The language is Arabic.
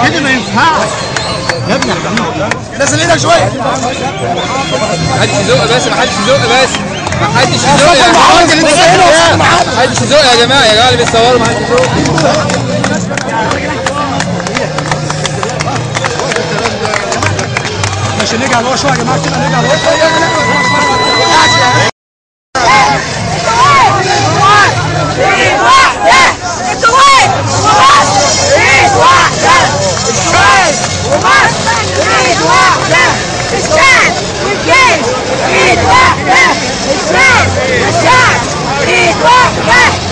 كده ما ينفعش يا ابني. نزل ايدك شويه. محدش يزق بس، محدش يزق بس، محدش يزق يا جماعه، محدش يزق يا جماعه، يا جماعه اللي بيصوروا محدش يزق. ماشي نرجع لورا شويه يا جماعه كده، نرجع لورا ايد واحده.